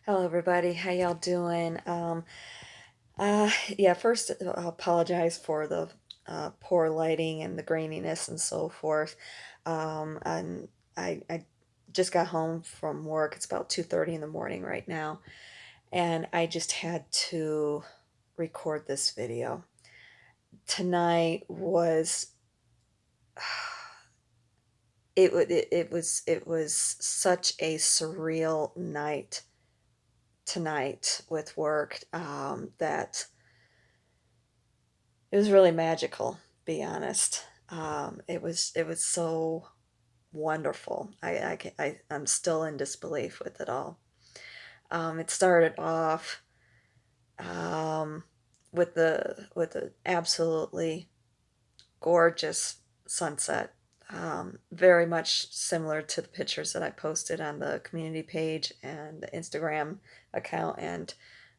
Hello, everybody. How y'all doing? Yeah, first, I'll apologize for the poor lighting and the graininess and so forth. And I just got home from work. It's about 2:30 in the morning right now, and I just had to record this video. Tonight was it was such a surreal night tonight with work that it was really magical, be honest. It was so wonderful. I'm still in disbelief with it all. It started off um, with the absolutely gorgeous sunset, very much similar to the pictures that I posted on the community page and the Instagram account, and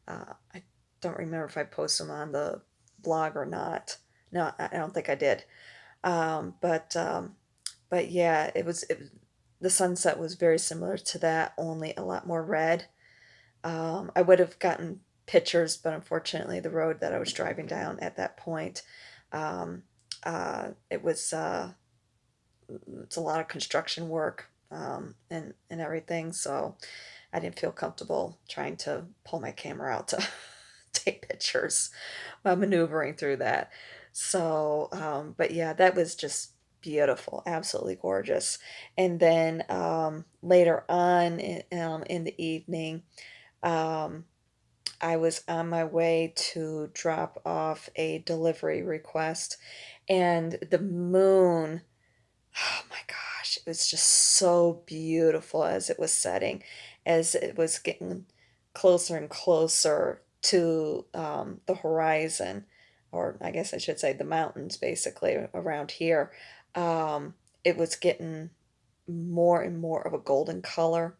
I don't remember if I posted them on the blog or not. No, I don't think I did. Um, but um, but yeah, the sunset was very similar to that, only a lot more red. I would have gotten pictures, but unfortunately, the road that I was driving down at that point, um, it was it's a lot of construction work and everything, so I didn't feel comfortable trying to pull my camera out to take pictures while maneuvering through that. So, but yeah, that was just beautiful, absolutely gorgeous. And then later on in the evening, um, I was on my way to drop off a delivery request, and the moon, oh my gosh, it was just so beautiful as it was setting, as it was getting closer and closer to the horizon, or I guess I should say the mountains, basically, around here. Um, it was getting more and more of a golden color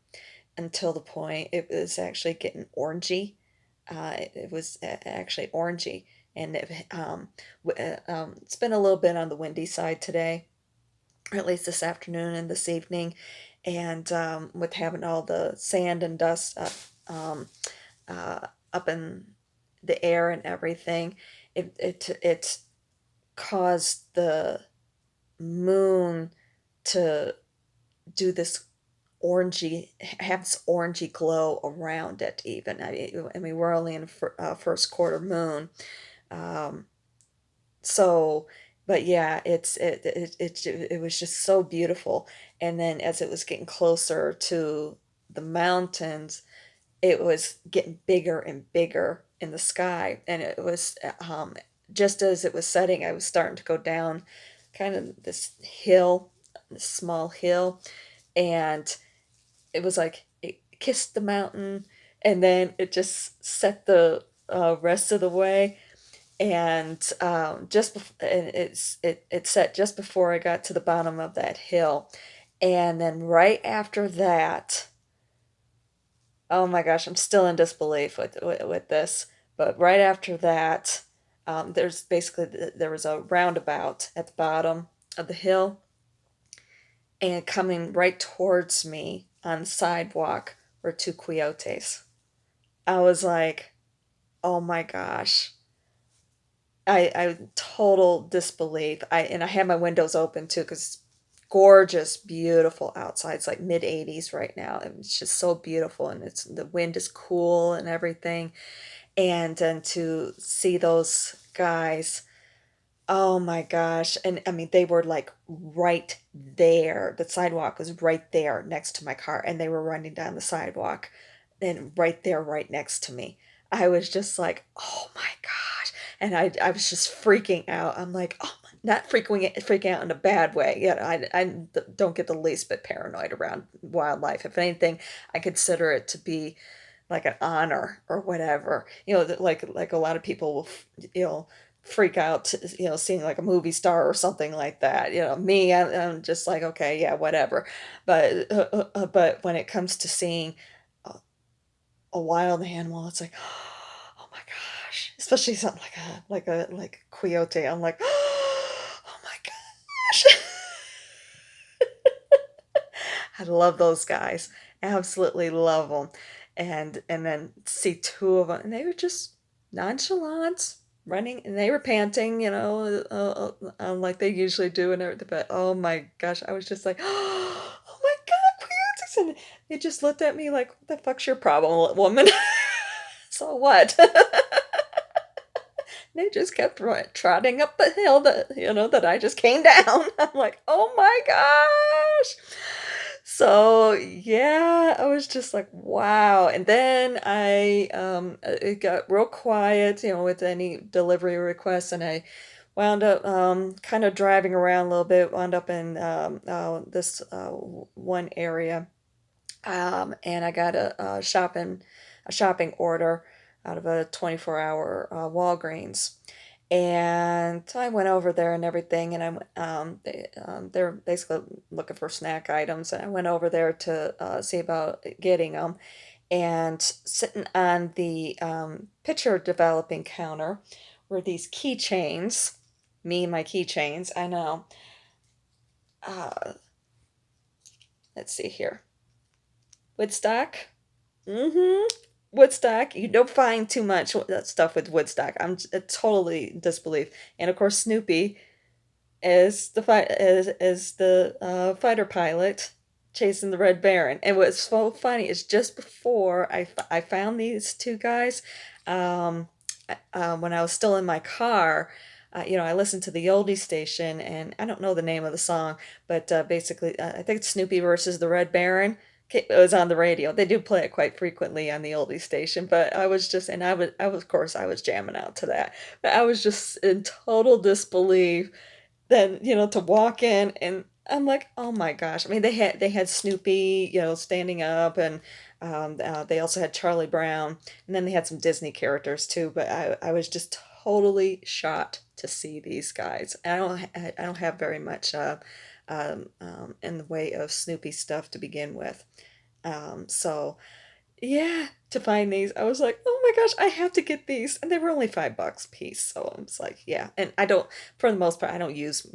until the point it was actually getting orangey. It was actually orangey, and it's been a little bit on the windy side today, or at least this afternoon and this evening, and with having all the sand and dust up in the air and everything, it caused the moon to do this orangey have this orangey glow around it. Even I mean we're only in first quarter moon, um, so, but yeah, it was just so beautiful. And then as it was getting closer to the mountains, it was getting bigger and bigger in the sky. And it was just as it was setting, I was starting to go down kind of this small hill, and it was like it kissed the mountain, and then it just set the rest of the way, and it set just before I got to the bottom of that hill, and then right after that, oh my gosh, I'm still in disbelief with this, but right after that, there was a roundabout at the bottom of the hill, and coming right towards me on the sidewalk were two coyotes. I was like, oh my gosh. I total disbelief. I had my windows open too because it's gorgeous, beautiful outside. It's like mid 80s right now. And it's just so beautiful, and it's the wind is cool and everything. And then to see those guys, oh my gosh. And I mean, they were like right there. The sidewalk was right there next to my car, and they were running down the sidewalk and right there, right next to me. I was just like, oh my gosh. And I was just freaking out. I'm like, oh, not freaking out in a bad way. Yeah, I don't get the least bit paranoid around wildlife. If anything, I consider it to be like an honor or whatever. Like a lot of people will, freak out, seeing like a movie star or something like that. Me, I'm just like, okay, yeah, whatever. But when it comes to seeing a wild animal, it's like, oh my gosh, especially something like a coyote. I'm like, oh my gosh. I love those guys. Absolutely love them. and then see two of them, and they were just nonchalant, running, and they were panting, like they usually do and everything. But oh my gosh, I was just like, oh my God, Queens! And they just looked at me like, what the fuck's your problem, woman? So what? They just kept trotting up the hill that I just came down. I'm like, oh my gosh. So yeah, I was just like, wow. And then it got real quiet, with any delivery requests, and I wound up kind of driving around a little bit, wound up in this one area, and I got a shopping order out of a 24-hour Walgreens. And so I went over there and everything, and they're basically looking for snack items, and I went over there to see about getting them. And sitting on the picture developing counter were these keychains. Me and my keychains, I know. Uh, let's see here. Woodstock. Mm-hmm. Woodstock. You don't find too much stuff with Woodstock. I'm totally disbelief. And of course, Snoopy is the fighter pilot chasing the Red Baron. And what's so funny is just before I found these two guys, um, when I was still in my car. I listened to the oldie station, and I don't know the name of the song, but basically, I think it's Snoopy versus the Red Baron. It was on the radio. They do play it quite frequently on the oldie station, but I was just, and of course, I was jamming out to that. But I was just in total disbelief then, to walk in, and I'm like, "Oh my gosh." I mean, they had Snoopy, standing up, and they also had Charlie Brown, and then they had some Disney characters too, but I was just totally shocked to see these guys. I don't have very much in the way of Snoopy stuff to begin with. So yeah, to find these, I was like, "Oh my gosh, I have to get these." And they were only $5 a piece, so I was like, yeah. And I don't, for the most part, I don't use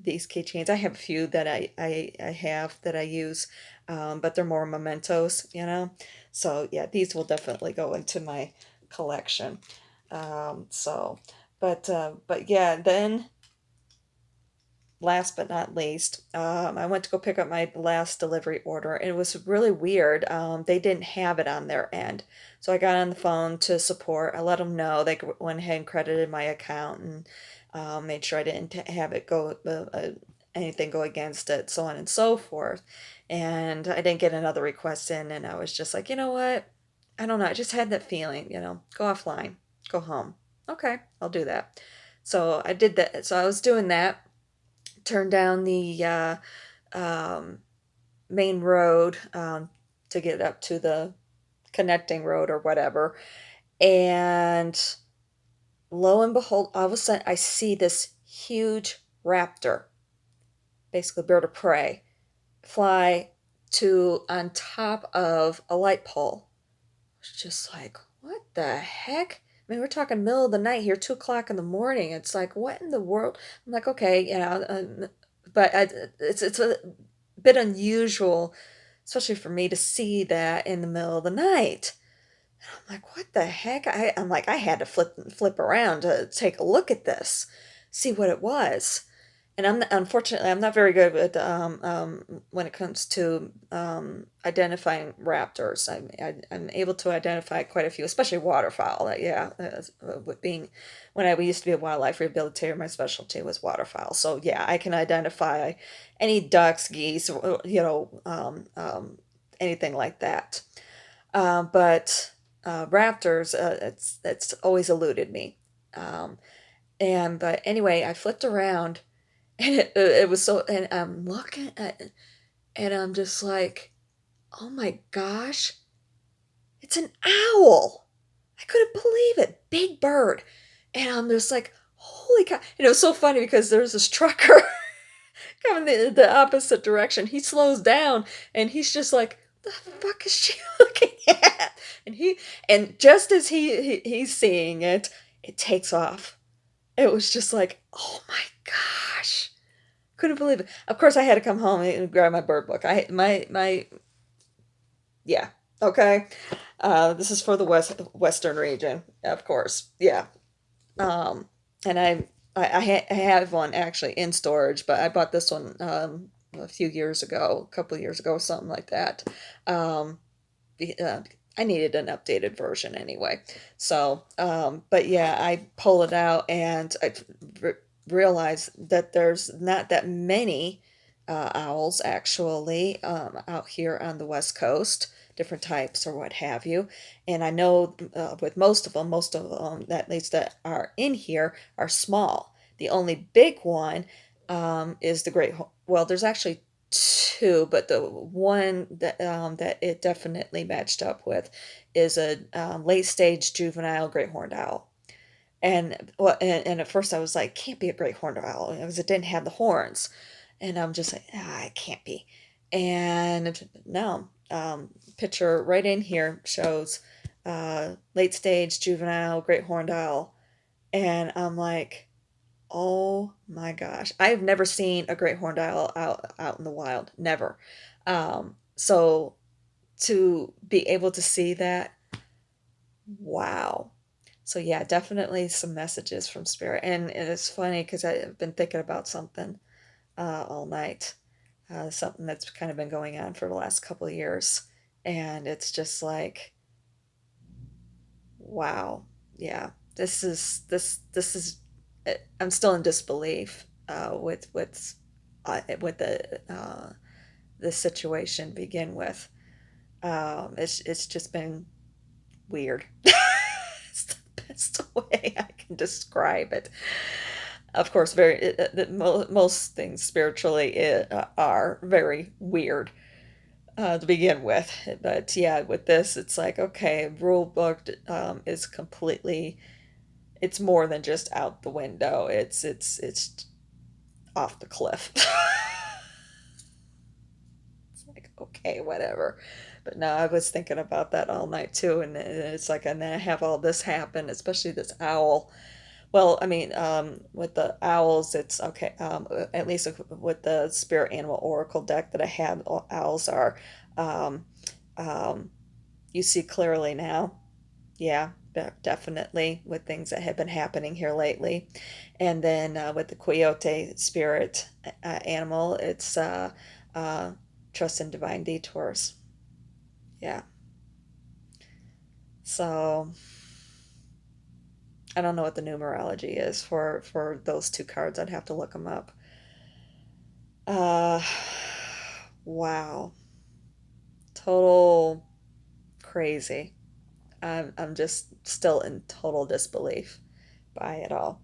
these keychains. I have a few that I have that I use, but they're more mementos. So yeah, these will definitely go into my collection. So, but yeah, then last but not least, I went to go pick up my last delivery order, and it was really weird. They didn't have it on their end. So I got on the phone to support. I let them know. They went ahead and credited my account, and made sure I didn't have it go anything go against it, so on and so forth. And I didn't get another request in, and I was just like, you know what? I don't know. I just had that feeling, go offline, go home. Okay, I'll do that. So I did that. So I was doing that, turn down the um, main road, to get up to the connecting road or whatever. And lo and behold, all of a sudden, I see this huge raptor, basically bird of prey, fly to on top of a light pole. It's just like, what the heck? I mean, we're talking middle of the night here, 2 o'clock in the morning. It's like, what in the world? I'm like, okay, but it's a bit unusual, especially for me to see that in the middle of the night. I'm like, what the heck? I'm like, I had to flip around to take a look at this, see what it was. And unfortunately, I'm not very good with when it comes to identifying raptors. I'm able to identify quite a few, especially waterfowl. Yeah, with being when I used to be a wildlife rehabilitator, my specialty was waterfowl. So yeah, I can identify any ducks, geese, anything like that. But raptors, it's always eluded me. Um, and but anyway, I flipped around, and it was so, and I'm looking at it, and I'm just like, "Oh my gosh, it's an owl." I couldn't believe it. Big bird. And I'm just like, "Holy cow." And it was so funny because there's this trucker coming the opposite direction. He slows down, and he's just like, "The fuck is she looking at?" And just as he's seeing it, it takes off. It was just like, "Oh my gosh." Couldn't believe it. Of course, I had to come home and grab my bird book. I my my yeah. Okay. This is for the western region, of course. Yeah. Um, and I have one actually in storage, but I bought this one a few years ago, a couple of years ago, something like that. Um, I needed an updated version anyway. So, but yeah, I pull it out and I re- realize that there's not that many owls actually out here on the West Coast, different types or what have you. And I know with most of them, at least that are in here, are small. The only big one is the well, there's actually two, but the one that it definitely matched up with is a late stage juvenile great horned owl. And at first I was like, can't be a great horned owl because it didn't have the horns, and I'm just like, it can't be. And no, picture right in here shows late stage juvenile great horned owl, and I'm like, oh my gosh. I've never seen a great horned owl out in the wild. Never. So to be able to see that, wow. So yeah, definitely some messages from spirit. And it's funny because I've been thinking about something all night. Something that's kind of been going on for the last couple of years. And it's just like, wow. Yeah. This is I'm still in disbelief with the situation to begin with. It's just been weird. It's the best way I can describe it. Of course, most things spiritually are very weird to begin with, but yeah, with this, it's like okay, rule book is completely. It's more than just out the window. It's off the cliff. It's like, okay, whatever. But no, I was thinking about that all night too, and it's like, and then I have all this happen, especially this owl. Well, I mean, with the owls, it's okay. At least with the Spirit Animal Oracle deck that I have, owls are, um, um, you see clearly now. Yeah, definitely with things that have been happening here lately. And then with the Coyote Spirit Animal, it's uh, Trust in Divine Detours. Yeah. So I don't know what the numerology is for those two cards. I'd have to look them up. Uh, wow. Total crazy. I'm just still in total disbelief by it all.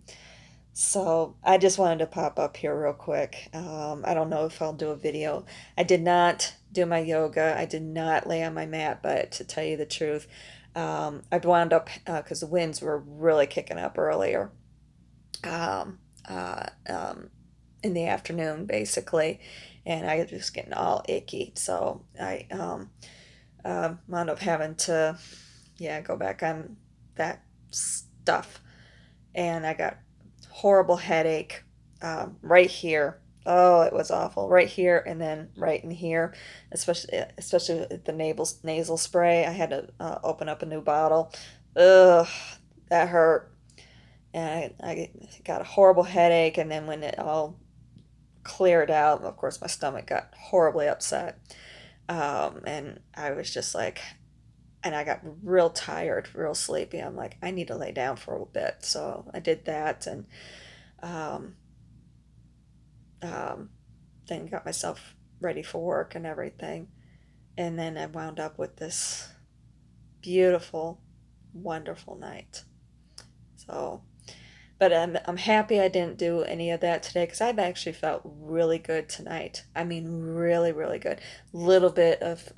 So I just wanted to pop up here real quick. I don't know if I'll do a video. I did not do my yoga. I did not lay on my mat, but to tell you the truth, I wound up because the winds were really kicking up earlier um, in the afternoon, basically, and I was just getting all icky. So I wound up having to, yeah, go back on that stuff, and I got horrible headache right here. Oh, it was awful. Right here and then right in here, especially with the nasal spray. I had to open up a new bottle. Ugh, that hurt. And I got a horrible headache, and then when it all cleared out, of course, my stomach got horribly upset. And I was just like, and I got real tired, real sleepy. I'm like, I need to lay down for a bit. So I did that, and um, um, then got myself ready for work and everything. And then I wound up with this beautiful, wonderful night. So, but I'm happy I didn't do any of that today because I've actually felt really good tonight. I mean, really, really good. Little bit of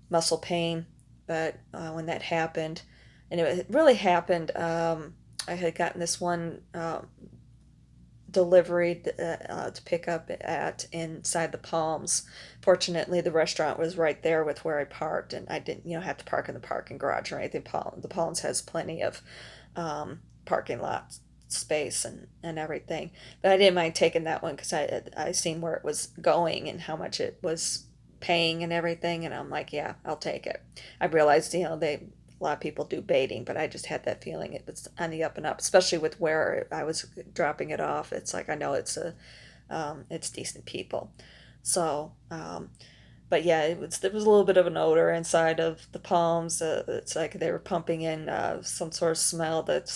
muscle pain, but when that happened, and it really happened, I had gotten this one delivery to pick up at inside the Palms. Fortunately, the restaurant was right there with where I parked, and I didn't, have to park in the parking garage or anything. The Palms has plenty of parking lot space and everything. But I didn't mind taking that one because I seen where it was going and how much it was. paying and everything, and I'm like, yeah, I'll take it. I realized, a lot of people do baiting, but I just had that feeling it was on the up and up, especially with where I was dropping it off. It's like I know it's decent people. So, but yeah, there was a little bit of an odor inside of the palms. It's like they were pumping in some sort of smell that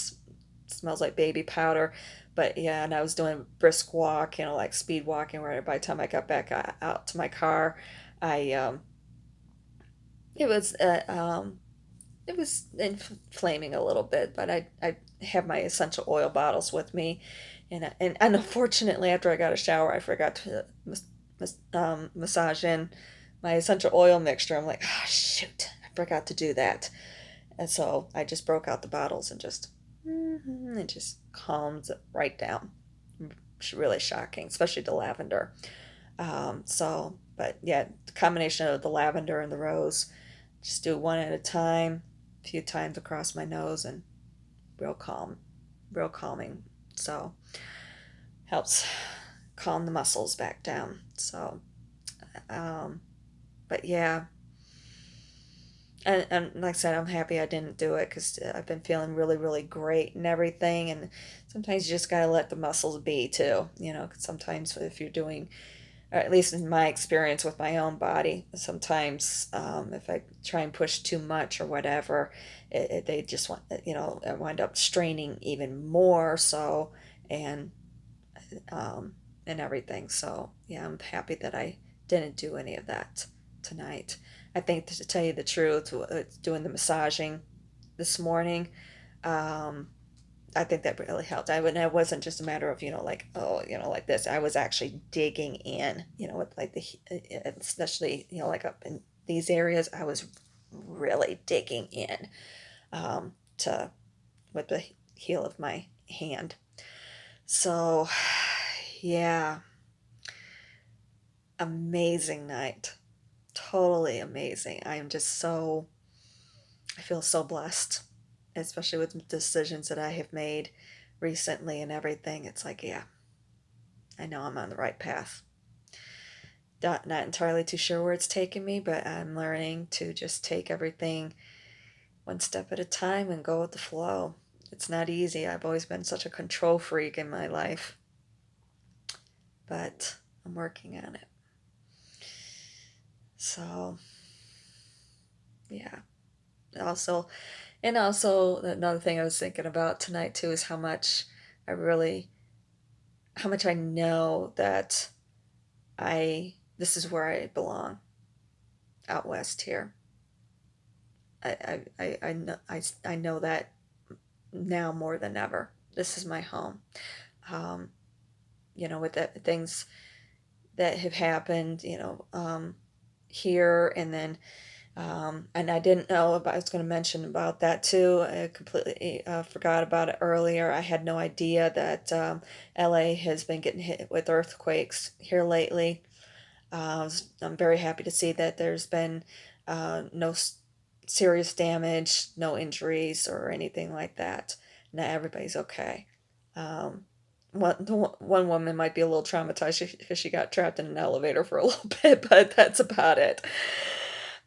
smells like baby powder. But yeah, and I was doing a brisk walk, like speed walking. Where by the time I got back out to my car, I it was uh, um, it was inflaming a little bit. But I have my essential oil bottles with me, and unfortunately, after I got a shower, I forgot to massage in my essential oil mixture. I'm like, oh shoot, I forgot to do that. And so I just broke out the bottles and it just calms it right down. It's really shocking, especially the lavender. But yeah, the combination of the lavender and the rose, just do one at a time, a few times across my nose, and real calm, real calming. So helps calm the muscles back down. So, um, but yeah, and like I said, I'm happy I didn't do it because I've been feeling really, really great and everything. And sometimes you just gotta let the muscles be too, 'cause sometimes if you're doing, or at least in my experience with my own body, sometimes if I try and push too much or whatever, they just I wind up straining even more so, and um, and everything. So yeah, I'm happy that I didn't do any of that tonight. I think to tell you the truth, doing the massaging this morning, um, I think that really helped. It wasn't just a matter of, like, oh, like this. I was actually digging in, with like especially, like up in these areas, I was really digging in, to, with the heel of my hand. So, yeah, amazing night. Totally amazing. I feel so blessed, especially with decisions that I have made recently and everything. It's like, yeah, I know I'm on the right path. Not entirely too sure where it's taking me, but I'm learning to just take everything one step at a time and go with the flow. It's not easy. I've always been such a control freak in my life, but I'm working on it. So, yeah. Also, and also another thing I was thinking about tonight too is I really, how much I know that this is where I belong, out west here. I know that now more than ever. This is my home. Um, with the things that have happened, here, and I didn't know about, I was going to mention about that too. I completely forgot about it earlier. I had no idea that LA has been getting hit with earthquakes here lately. I'm very happy to see that there's been no serious damage, no injuries, or anything like that. Now everybody's okay. Um, one woman might be a little traumatized because she got trapped in an elevator for a little bit, but that's about it.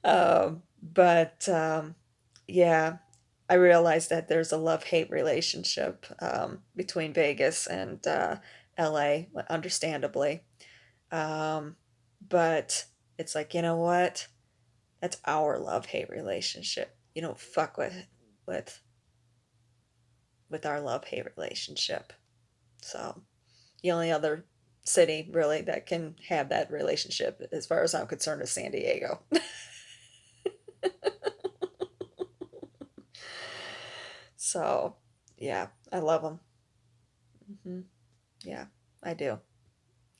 But yeah, I realized that there's a love-hate relationship between Vegas and LA, understandably. Um, but it's like, you know what? That's our love-hate relationship. You don't fuck with with our love-hate relationship. So the only other city really that can have that relationship, as far as I'm concerned, is San Diego. So yeah, I love them. Hmm. Yeah, I do.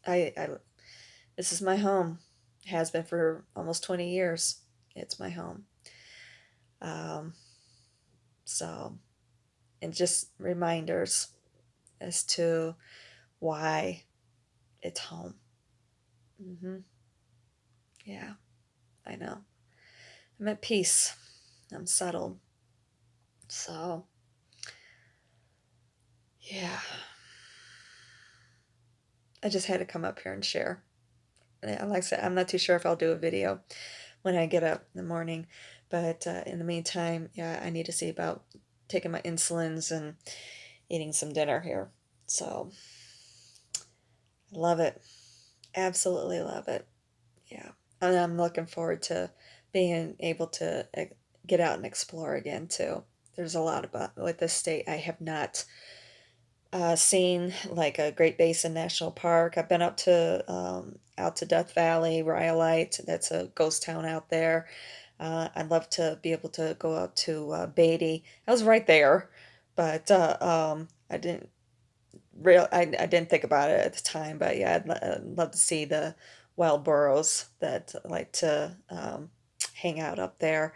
I this is my home. Has been for almost 20 years. It's my home. Um, so, and just reminders as to why it's home. Hmm. Yeah, I know. I'm at peace. I'm settled. So, yeah, I just had to come up here and share. like I said, I'm not too sure if I'll do a video when I get up in the morning, but in the meantime, yeah, I need to see about taking my insulins and eating some dinner here. So, love it. Absolutely love it. Yeah. And I'm looking forward to being able to get out and explore again too. There's a lot about with this state I have not seen, like a Great Basin National Park. I've been up to out to Death Valley, Rhyolite. That's a ghost town out there. I'd love to be able to go up to Beatty. I was right there, but I didn't I didn't think about it at the time. But yeah, I'd love to see the wild burros that like to hang out up there.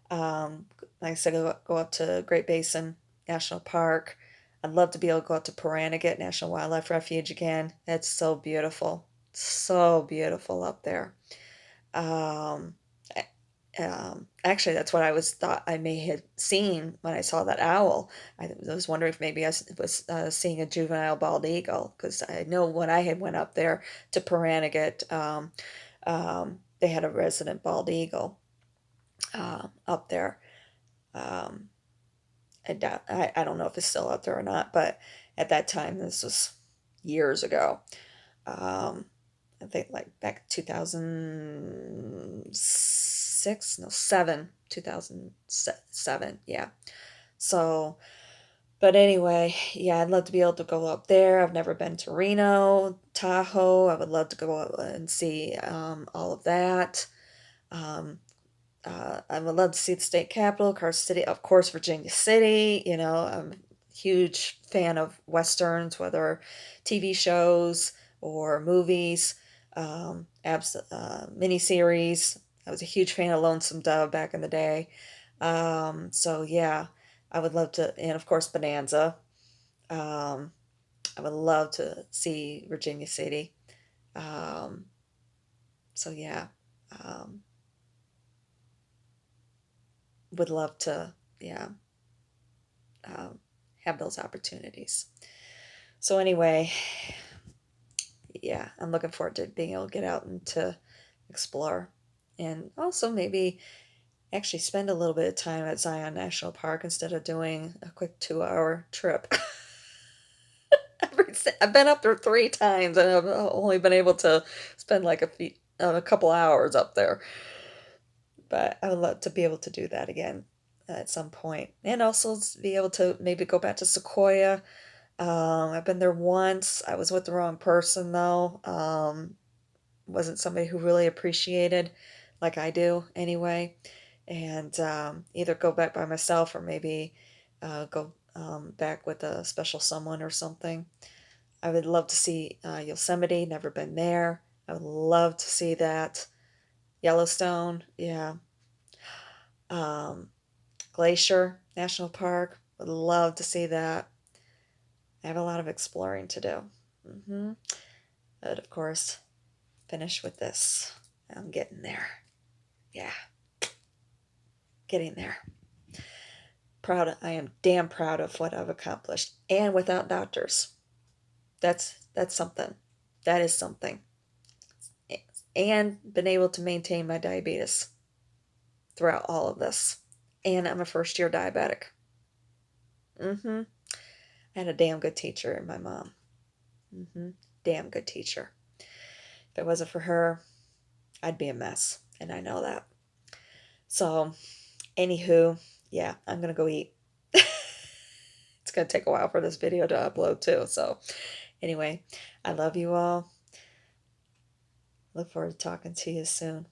Like I said, go up to Great Basin National Park. I'd love to be able to go up to Pahranagat National Wildlife Refuge again. It's so beautiful. So beautiful up there. Um, Actually, that's what I was thought I may have seen when I saw that owl. I was wondering if maybe I was seeing a juvenile bald eagle because I know when I had went up there to Pahranagat, they had a resident bald eagle up there. Um, I don't know if it's still out there or not, but at that time, this was years ago. Um, I think like back 2006, no, 2007, yeah. So, but anyway, yeah, I'd love to be able to go up there. I've never been to Reno, Tahoe. I would love to go up and see all of that. Um, I would love to see the state capitol, Carson City, of course, Virginia City. You know, I'm a huge fan of westerns, whether TV shows or movies, miniseries. I was a huge fan of Lonesome Dove back in the day. So yeah, I would love to, and of course, Bonanza. Um, I would love to see Virginia City. Um, so yeah, um, would love to, yeah, um, have those opportunities. So anyway, yeah, I'm looking forward to being able to get out and to explore, and also maybe actually spend a little bit of time at Zion National Park instead of doing a quick 2-hour trip. I've been up there 3 times and I've only been able to spend like a couple hours up there. But I would love to be able to do that again at some point, and also be able to maybe go back to Sequoia. I've been there once. I was with the wrong person though. Wasn't somebody who really appreciated like I do anyway. And either go back by myself or maybe go back with a special someone or something. I would love to see Yosemite, never been there. I would love to see that. Yellowstone, yeah. Um, Glacier National Park, would love to see that. I have a lot of exploring to do. But of course, finish with this. I'm getting there. Yeah, getting there. I am damn proud of what I've accomplished, and without doctors. That's something. That is something. And been able to maintain my diabetes throughout all of this. And I'm a first year diabetic. I had a damn good teacher in my mom. Damn good teacher. If it wasn't for her, I'd be a mess, and I know that. So, anywho, yeah, I'm gonna go eat. It's gonna take a while for this video to upload too. So, anyway, I love you all. Look forward to talking to you soon.